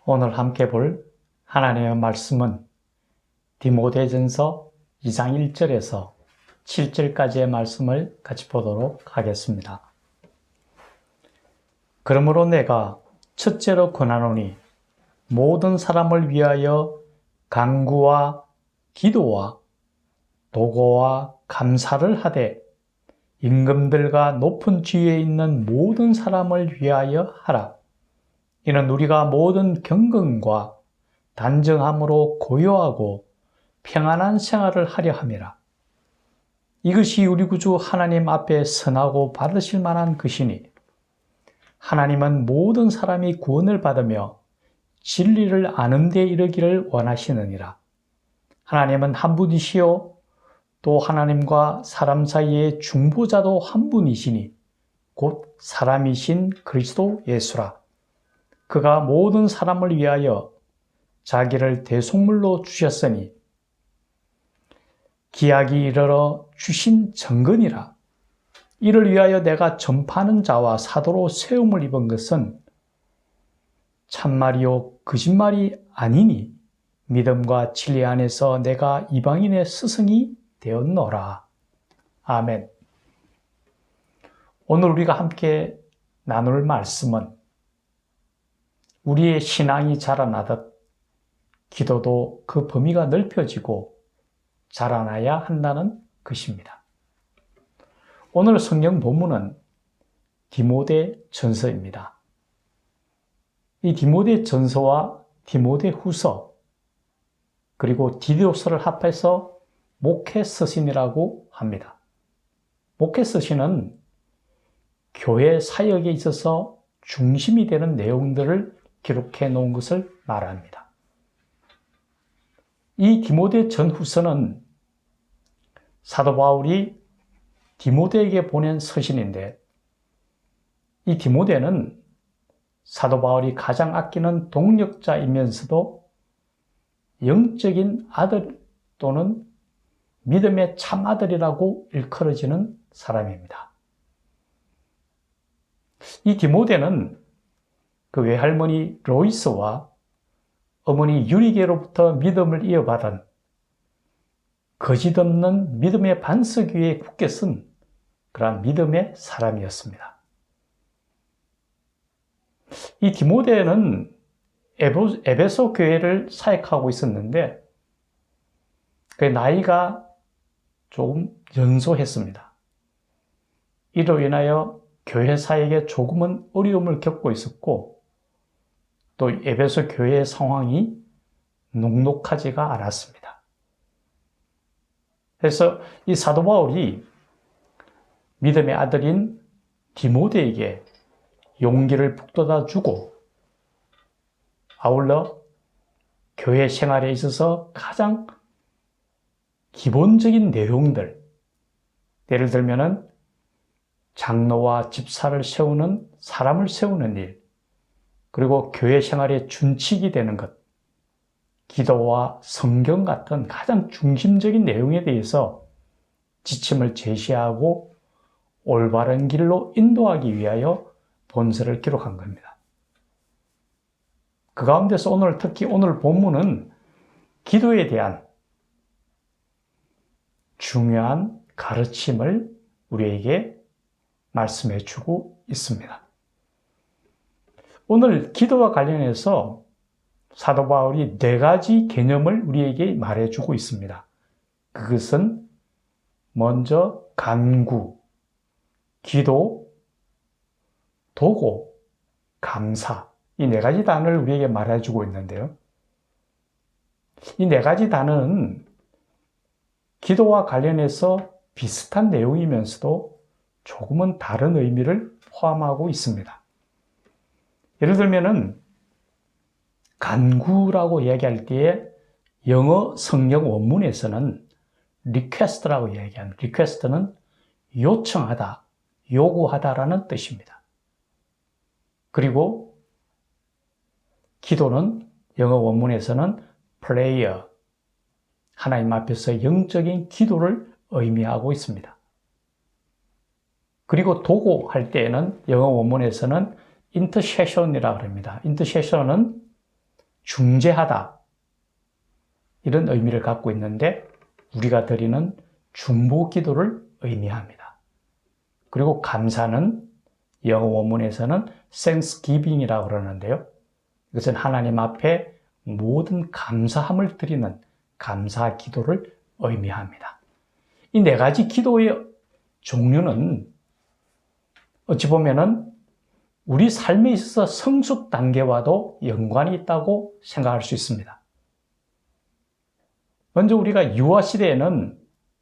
오늘 함께 볼 하나님의 말씀은 디모데전서 2장 1절에서 7절까지의 말씀을 같이 보도록 하겠습니다. 그러므로 내가 첫째로 권하노니 모든 사람을 위하여 간구와 기도와 도고와 감사를 하되 임금들과 높은 지위에 있는 모든 사람을 위하여 하라. 이는 우리가 모든 경건과 단정함으로 고요하고 평안한 생활을 하려 함이라. 이것이 우리 구주 하나님 앞에 선하고 받으실 만한 것이니 하나님은 모든 사람이 구원을 받으며 진리를 아는 데 이르기를 원하시느니라. 하나님은 한 분이시요 또 하나님과 사람 사이의 중보자도 한 분이시니 곧 사람이신 그리스도 예수라. 그가 모든 사람을 위하여 자기를 대속물로 주셨으니 기약이 이르러 주신 정근이라. 이를 위하여 내가 전파하는 자와 사도로 세움을 입은 것은 참말이요 거짓말이 아니니 믿음과 진리 안에서 내가 이방인의 스승이 되었노라. 아멘. 오늘 우리가 함께 나눌 말씀은 우리의 신앙이 자라나듯 기도도 그 범위가 넓혀지고 자라나야 한다는 것입니다. 오늘 성경 본문은 디모데 전서입니다. 이 디모데 전서와 디모데 후서 그리고 디도서를 합해서 목회 서신이라고 합니다. 목회 서신은 교회 사역에 있어서 중심이 되는 내용들을 기록해 놓은 것을 말합니다. 이 디모데 전후서는 사도 바울이 디모데에게 보낸 서신인데 이 디모데는 사도 바울이 가장 아끼는 동력자이면서도 영적인 아들 또는 믿음의 참아들이라고 일컬어지는 사람입니다. 이 디모데는 그 외할머니 로이스와 어머니 유리게로부터 믿음을 이어받은 거짓 없는 믿음의 반석 위에 굳게 쓴 그러한 믿음의 사람이었습니다. 이 디모데는 에베소 교회를 사역하고 있었는데 그의 나이가 조금 연소했습니다. 이로 인하여 교회 사역에 조금은 어려움을 겪고 있었고 또 에베소 교회의 상황이 녹록하지가 않았습니다. 그래서 이 사도 바울이 믿음의 아들인 디모데에게 용기를 북돋아 주고 아울러 교회 생활에 있어서 가장 기본적인 내용들, 예를 들면은 장로와 집사를 세우는 사람을 세우는 일, 그리고 교회 생활의 준칙이 되는 것, 기도와 성경 같은 가장 중심적인 내용에 대해서 지침을 제시하고 올바른 길로 인도하기 위하여 본서를 기록한 겁니다. 그 가운데서 특히 오늘 본문은 기도에 대한 중요한 가르침을 우리에게 말씀해 주고 있습니다. 오늘 기도와 관련해서 사도 바울이 4가지 개념을 우리에게 말해 주고 있습니다. 그것은 먼저 간구, 기도, 도고, 감사, 이 4가지 단어를 우리에게 말해 주고 있는데요. 이 4가지 단어는 기도와 관련해서 비슷한 내용이면서도 조금은 다른 의미를 포함하고 있습니다. 예를 들면은 간구라고 이야기할 때에 영어 성경 원문에서는 request라고 이야기합니다. request는 요청하다, 요구하다라는 뜻입니다. 그리고 기도는 영어 원문에서는 prayer, 하나님 앞에서 영적인 기도를 의미하고 있습니다. 그리고 도고할 때에는 영어 원문에서는 intercession이라고 합니다. intercession은 중재하다 이런 의미를 갖고 있는데 우리가 드리는 중보기도를 의미합니다. 그리고 감사는 영어 원문에서는 Thanksgiving이라고 그러는데요. 이것은 하나님 앞에 모든 감사함을 드리는 감사 기도를 의미합니다. 이 네 가지 기도의 종류는 어찌 보면은 우리 삶에 있어서 성숙 단계와도 연관이 있다고 생각할 수 있습니다. 먼저 우리가 유아 시대에는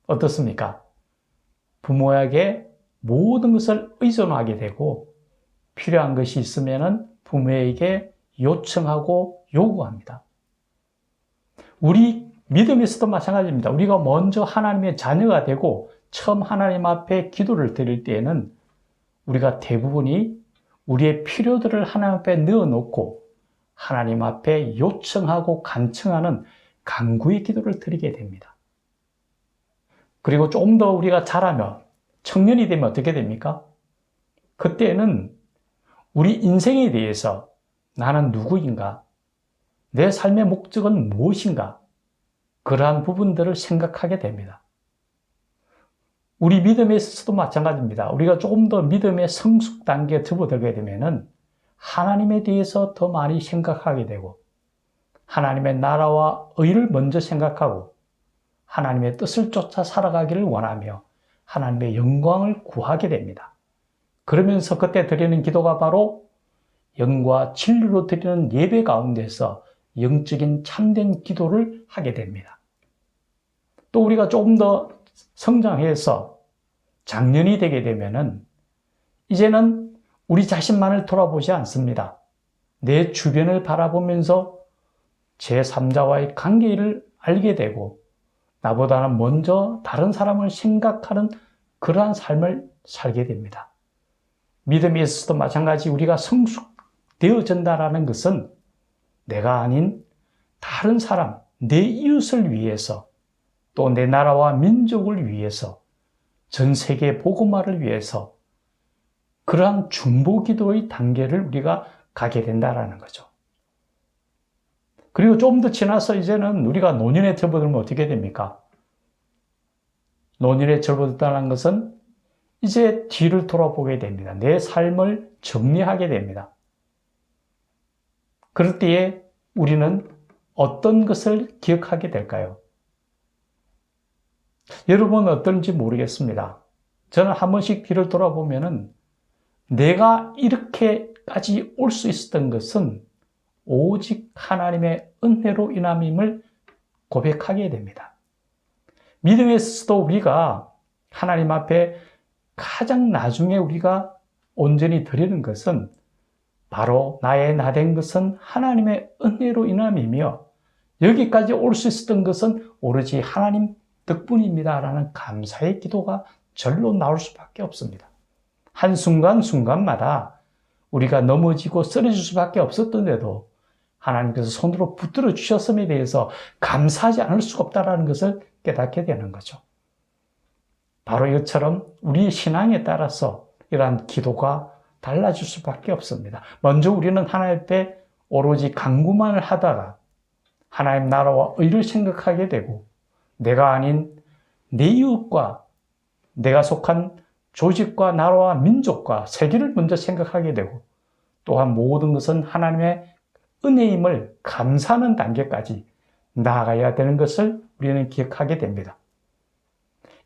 어떻습니까? 부모에게 모든 것을 의존하게 되고 필요한 것이 있으면은 부모에게 요청하고 요구합니다. 우리 믿음에서도 마찬가지입니다. 우리가 먼저 하나님의 자녀가 되고 처음 하나님 앞에 기도를 드릴 때에는 우리가 대부분이 우리의 필요들을 하나님 앞에 넣어놓고 하나님 앞에 요청하고 간청하는 간구의 기도를 드리게 됩니다. 그리고 좀 더 우리가 자라면 청년이 되면 어떻게 됩니까? 그때는 우리 인생에 대해서 나는 누구인가? 내 삶의 목적은 무엇인가? 그러한 부분들을 생각하게 됩니다. 우리 믿음에 있어서도 마찬가지입니다. 우리가 조금 더 믿음의 성숙 단계에 접어들게 되면은 하나님에 대해서 더 많이 생각하게 되고 하나님의 나라와 의를 먼저 생각하고 하나님의 뜻을 쫓아 살아가기를 원하며 하나님의 영광을 구하게 됩니다. 그러면서 그때 드리는 기도가 바로 영과 진리로 드리는 예배 가운데서 영적인 참된 기도를 하게 됩니다. 또 우리가 조금 더 성장해서 장년이 되게 되면은 이제는 우리 자신만을 돌아보지 않습니다. 내 주변을 바라보면서 제3자와의 관계를 알게 되고 나보다는 먼저 다른 사람을 생각하는 그러한 삶을 살게 됩니다. 믿음에 있어서도 마찬가지 우리가 성숙되어진다는 것은 내가 아닌 다른 사람, 내 이웃을 위해서 또 내 나라와 민족을 위해서 전 세계 복음화를 위해서 그러한 중보기도의 단계를 우리가 가게 된다는 거죠. 그리고 좀 더 지나서 이제는 우리가 노년에 접어들면 어떻게 됩니까? 노년에 접어들다는 것은 이제 뒤를 돌아보게 됩니다. 내 삶을 정리하게 됩니다. 그럴 때에 우리는 어떤 것을 기억하게 될까요? 여러분은 어떤지 모르겠습니다. 저는 한 번씩 뒤를 돌아보면은 내가 이렇게까지 올 수 있었던 것은 오직 하나님의 은혜로 인함임을 고백하게 됩니다. 믿음에 있어서도 우리가 하나님 앞에 가장 나중에 우리가 온전히 드리는 것은 바로 나의 나된 것은 하나님의 은혜로 인함이며 여기까지 올 수 있었던 것은 오로지 하나님 덕분입니다라는 감사의 기도가 절로 나올 수밖에 없습니다. 한순간순간마다 우리가 넘어지고 쓰러질 수밖에 없었던데도 하나님께서 손으로 붙들어 주셨음에 대해서 감사하지 않을 수가 없다는 것을 깨닫게 되는 거죠. 바로 이것처럼 우리의 신앙에 따라서 이러한 기도가 달라질 수밖에 없습니다. 먼저 우리는 하나님 앞에 오로지 간구만을 하다가 하나님 나라와 의를 생각하게 되고 내가 아닌 내 이웃과 내가 속한 조직과 나라와 민족과 세계를 먼저 생각하게 되고 또한 모든 것은 하나님의 은혜임을 감사하는 단계까지 나아가야 되는 것을 우리는 기억하게 됩니다.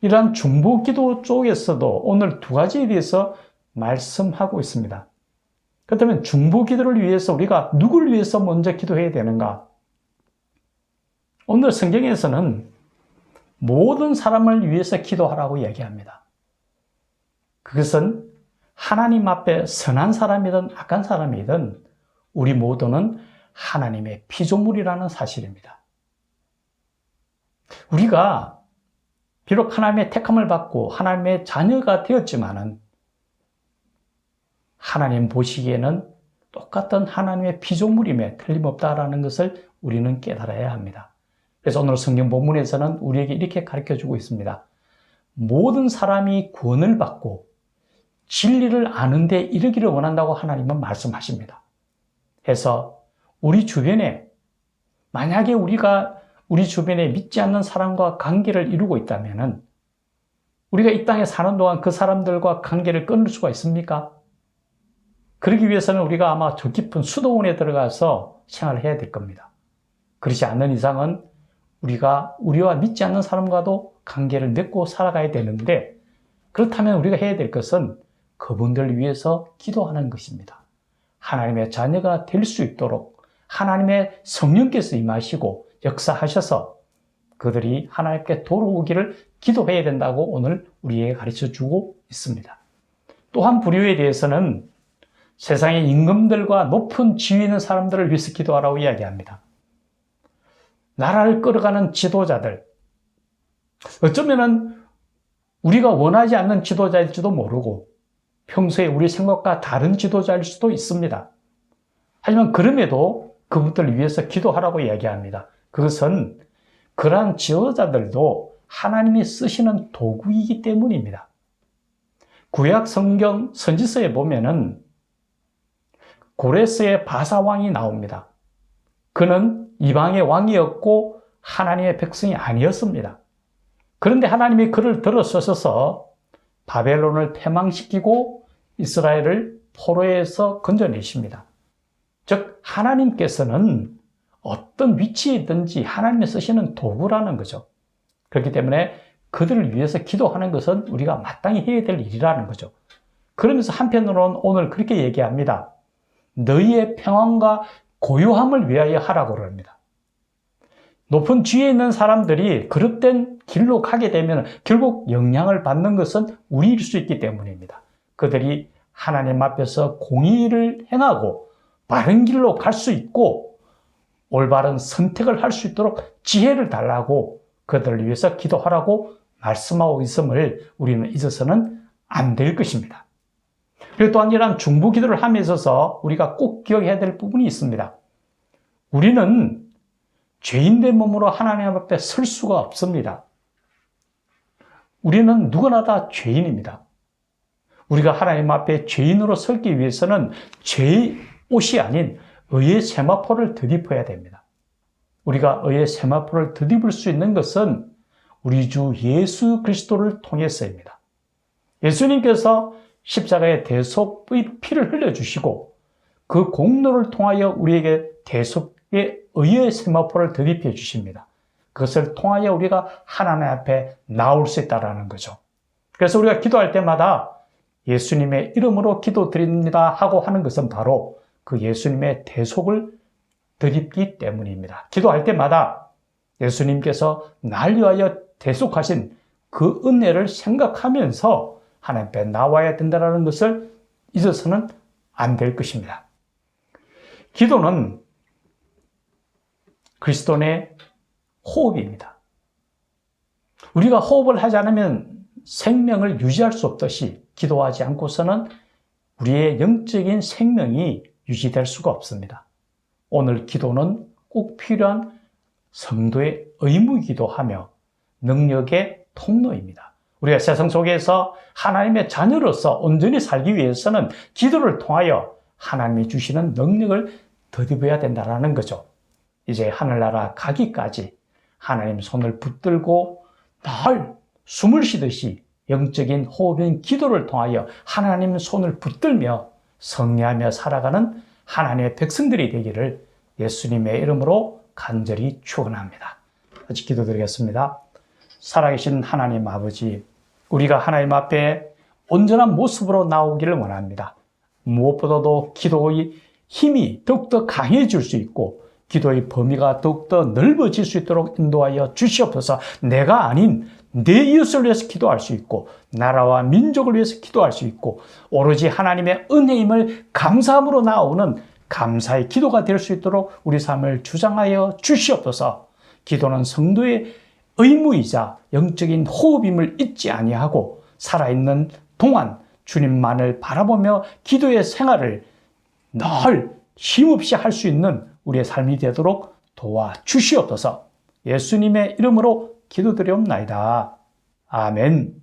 이러한 중보기도 쪽에서도 오늘 두 가지에 대해서 말씀하고 있습니다. 그렇다면 중보기도를 위해서 우리가 누구를 위해서 먼저 기도해야 되는가? 오늘 성경에서는 모든 사람을 위해서 기도하라고 얘기합니다. 그것은 하나님 앞에 선한 사람이든 악한 사람이든 우리 모두는 하나님의 피조물이라는 사실입니다. 우리가 비록 하나님의 택함을 받고 하나님의 자녀가 되었지만은 하나님 보시기에는 똑같은 하나님의 피조물임에 틀림없다라는 것을 우리는 깨달아야 합니다. 그래서 오늘 성경 본문에서는 우리에게 이렇게 가르쳐주고 있습니다. 모든 사람이 구원을 받고 진리를 아는 데 이르기를 원한다고 하나님은 말씀하십니다. 해서 우리 주변에 만약에 우리가 우리 주변에 믿지 않는 사람과 관계를 이루고 있다면 우리가 이 땅에 사는 동안 그 사람들과 관계를 끊을 수가 있습니까? 그러기 위해서는 우리가 아마 저 깊은 수도원에 들어가서 생활을 해야 될 겁니다. 그렇지 않는 이상은 우리와 믿지 않는 사람과도 관계를 맺고 살아가야 되는데, 그렇다면 우리가 해야 될 것은 그분들을 위해서 기도하는 것입니다. 하나님의 자녀가 될 수 있도록 하나님의 성령께서 임하시고 역사하셔서 그들이 하나님께 돌아오기를 기도해야 된다고 오늘 우리에게 가르쳐주고 있습니다. 또 한 부류에 대해서는 세상의 임금들과 높은 지위 있는 사람들을 위해서 기도하라고 이야기합니다. 나라를 끌어가는 지도자들, 어쩌면은 우리가 원하지 않는 지도자일지도 모르고 평소에 우리 생각과 다른 지도자일 수도 있습니다. 하지만 그럼에도 그분들을 위해서 기도하라고 이야기합니다. 그것은 그러한 지도자들도 하나님이 쓰시는 도구이기 때문입니다. 구약 성경 선지서에 보면은 고레스의 바사왕이 나옵니다. 그는 이방의 왕이었고 하나님의 백성이 아니었습니다. 그런데 하나님이 그를 들어서셔서 바벨론을 패망시키고 이스라엘을 포로에서 건져내십니다. 즉 하나님께서는 어떤 위치에 있든지 하나님이 쓰시는 도구라는 거죠. 그렇기 때문에 그들을 위해서 기도하는 것은 우리가 마땅히 해야 될 일이라는 거죠. 그러면서 한편으로는 오늘 그렇게 얘기합니다. 너희의 평안과 고요함을 위하여 하라고 그럽니다. 높은 지위에 있는 사람들이 그릇된 길로 가게 되면 결국 영향을 받는 것은 우리일 수 있기 때문입니다. 그들이 하나님 앞에서 공의를 행하고 바른 길로 갈 수 있고 올바른 선택을 할 수 있도록 지혜를 달라고 그들을 위해서 기도하라고 말씀하고 있음을 우리는 잊어서는 안 될 것입니다. 그리고 또한 이러한 중보 기도를 함에 있어서 우리가 꼭 기억해야 될 부분이 있습니다. 우리는 죄인된 몸으로 하나님 앞에 설 수가 없습니다. 우리는 누구나 다 죄인입니다. 우리가 하나님 앞에 죄인으로 서기 위해서는 죄의 옷이 아닌 의의 세마포를 덧입어야 됩니다. 우리가 의의 세마포를 덧입을 수 있는 것은 우리 주 예수 그리스도를 통해서입니다. 예수님께서 십자가에 대속의 피를 흘려주시고 그 공로를 통하여 우리에게 대속의 의의 세마포를 덧입혀 주십니다. 그것을 통하여 우리가 하나님 앞에 나올 수 있다는 거죠. 그래서 우리가 기도할 때마다 예수님의 이름으로 기도드립니다 하고 하는 것은 바로 그 예수님의 대속을 덧입기 때문입니다. 기도할 때마다 예수님께서 날 위하여 대속하신 그 은혜를 생각하면서 하나님 앞에 나와야 된다는 것을 잊어서는 안 될 것입니다. 기도는 그리스도의 호흡입니다. 우리가 호흡을 하지 않으면 생명을 유지할 수 없듯이 기도하지 않고서는 우리의 영적인 생명이 유지될 수가 없습니다. 오늘 기도는 꼭 필요한 성도의 의무이기도 하며 능력의 통로입니다. 우리가 세상 속에서 하나님의 자녀로서 온전히 살기 위해서는 기도를 통하여 하나님이 주시는 능력을 덧입어야 된다는 거죠. 이제 하늘나라 가기까지 하나님 손을 붙들고 늘 숨을 쉬듯이 영적인 호흡인 기도를 통하여 하나님 손을 붙들며 승리하며 살아가는 하나님의 백성들이 되기를 예수님의 이름으로 간절히 축원합니다. 같이 기도드리겠습니다. 살아계신 하나님 아버지, 우리가 하나님 앞에 온전한 모습으로 나오기를 원합니다. 무엇보다도 기도의 힘이 더욱더 강해질 수 있고 기도의 범위가 더욱더 넓어질 수 있도록 인도하여 주시옵소서. 내가 아닌 내 이웃을 위해서 기도할 수 있고 나라와 민족을 위해서 기도할 수 있고 오로지 하나님의 은혜임을 감사함으로 나오는 감사의 기도가 될 수 있도록 우리 삶을 주장하여 주시옵소서. 기도는 성도의 의무이자 영적인 호흡임을 잊지 아니하고 살아있는 동안 주님만을 바라보며 기도의 생활을 늘 쉼없이 할 수 있는 우리의 삶이 되도록 도와주시옵소서. 예수님의 이름으로 기도드리옵나이다. 아멘.